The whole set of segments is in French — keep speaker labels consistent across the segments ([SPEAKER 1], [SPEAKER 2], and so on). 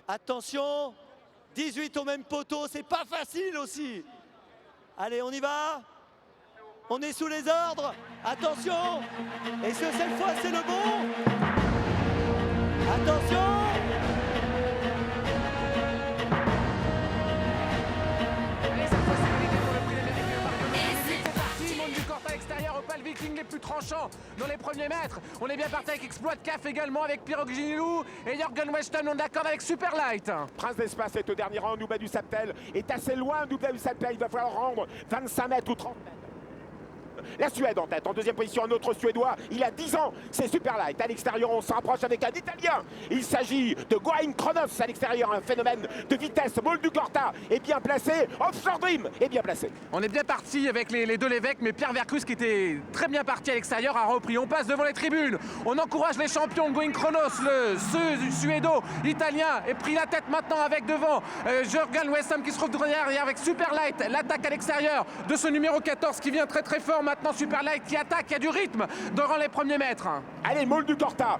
[SPEAKER 1] Attention, 18 au même poteau, c'est pas facile aussi. Allez, on y va. On est sous les ordres. Attention. Et cette fois, c'est le bon. Attention.
[SPEAKER 2] Viking les plus tranchants dans les premiers mètres. On est bien parti avec Exploit de CAF également avec Pierre Ginilou et Jürgen Weston. On est d'accord avec Superlight.
[SPEAKER 3] Prince d'Espace est au dernier rang. Nouba du Saptel est assez loin. Nouba du Saptel, il va falloir rendre 25 mètres ou 30 mètres. La Suède en tête, en deuxième position, un autre Suédois, il a 10 ans, c'est Superlight. À l'extérieur, on se rapproche avec un Italien. Il s'agit de Goain Kronos à l'extérieur, un phénomène de vitesse. Moldukorta est bien placé, Offshore Dream est bien placé.
[SPEAKER 2] On est bien parti avec les deux Lévesque, mais Pierre Vercruysse qui était très bien parti à l'extérieur a repris. On passe devant les tribunes, on encourage les champions. Goain Kronos, le suédo-italien, est pris la tête maintenant avec devant Jürgen Westham qui se retrouve derrière avec Superlight. L'attaque à l'extérieur de ce numéro 14 qui vient très très fort maintenant. Superlight qui attaque, qui a du rythme durant les premiers mètres.
[SPEAKER 3] Allez, Moldukorta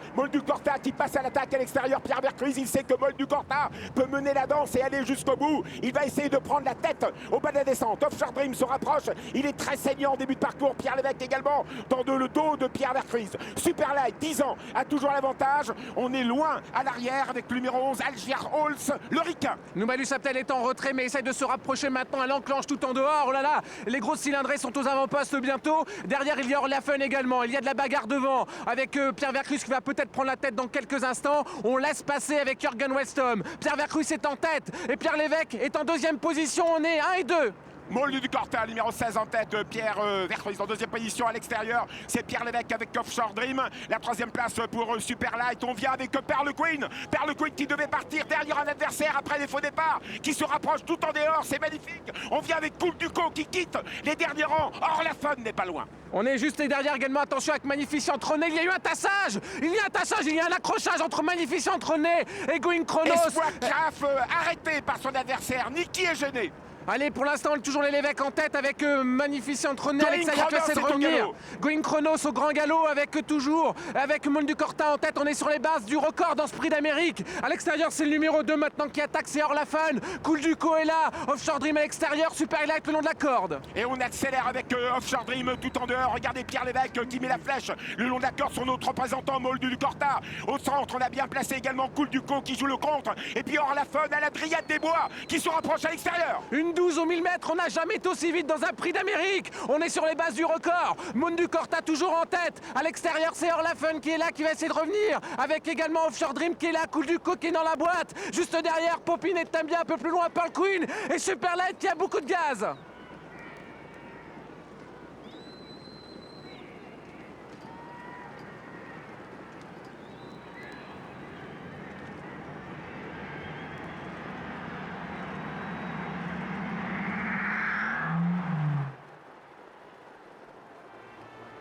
[SPEAKER 3] qui passe à l'attaque à l'extérieur. Pierre Vercruysse, il sait que Moldukorta peut mener la danse et aller jusqu'au bout. Il va essayer de prendre la tête au bas de la descente. Offshore Dream se rapproche, il est très saignant en début de parcours. Pierre Lévesque également dans le dos de Pierre Vercruysse. Superlight, 10 ans, a toujours l'avantage. On est loin à l'arrière avec le numéro 11, Algier Holz, le Ricain.
[SPEAKER 2] Nouba du Saptel est en retrait mais essaye de se rapprocher maintenant. Elle enclenche tout en dehors. Oh là là, les grosses cylindrées sont aux avant-postes bientôt. Derrière, il y a Orlafen également. Il y a de la bagarre devant avec Pierre Vercruysse qui va peut-être prendre la tête dans quelques instants. On laisse passer avec Jürgen Westham. Pierre Vercruysse est en tête et Pierre Lévesque est en deuxième position. On est 1 et 2.
[SPEAKER 3] Moldukorta, numéro 16 en tête, Pierre Vercruysse en deuxième position à l'extérieur. C'est Pierre Lévesque avec Offshore Dream. La troisième place pour Superlight. On vient avec Pearl Queen. Pearl Queen qui devait partir derrière un adversaire après les faux départs, qui se rapproche tout en dehors. C'est magnifique. On vient avec Cool Duco qui quitte les derniers rangs. Or la fun n'est pas loin.
[SPEAKER 2] On est juste derrière également. Attention avec Magnificent René. Il y a eu un tassage. Il y a un tassage. Il y a un accrochage entre Magnificent René et Goain Kronos.
[SPEAKER 3] Espoir Graf arrêté par son adversaire. Niki est gêné.
[SPEAKER 2] Allez, pour l'instant, toujours les Lévesque en tête avec Magnificent René à l'extérieur qui essaie de revenir. Goain Kronos au grand galop avec Moldukorta en tête. On est sur les bases du record dans ce prix d'Amérique. À l'extérieur, c'est le numéro 2 maintenant qui attaque, c'est Orlafen. Cool Duco est là. Offshore Dream à l'extérieur. Superlight le long de la corde.
[SPEAKER 3] Et on accélère avec Offshore Dream tout en dehors. Regardez Pierre Lévesque qui met la flèche le long de la corde. Son autre représentant, Moldukorta. Au centre, on a bien placé également Cool Duco qui joue le contre. Et puis Orlafen à la Dryade des Bois qui se rapproche à l'extérieur.
[SPEAKER 2] Une 12 au 1000 mètres, on n'a jamais été aussi vite dans un prix d'Amérique. On est sur les bases du record. Moldukorta toujours en tête. À l'extérieur, c'est Orlafen qui est là, qui va essayer de revenir. Avec également Offshore Dream qui est là, Cool Duco qui est dans la boîte. Juste derrière, Popin et Tambia un peu plus loin, Pearl Queen et Superlight qui a beaucoup de gaz.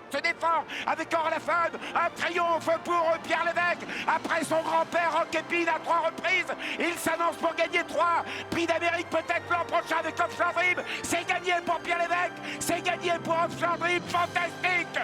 [SPEAKER 3] Se défend avec Orlafen, un triomphe pour Pierre Lévesque après son grand-père Rock Épine à 3 reprises. Il s'annonce pour gagner 3 prix d'Amérique peut-être l'an prochain avec Offshore Dream. C'est gagné pour Pierre Lévesque, c'est gagné pour Offshore Dream, fantastique.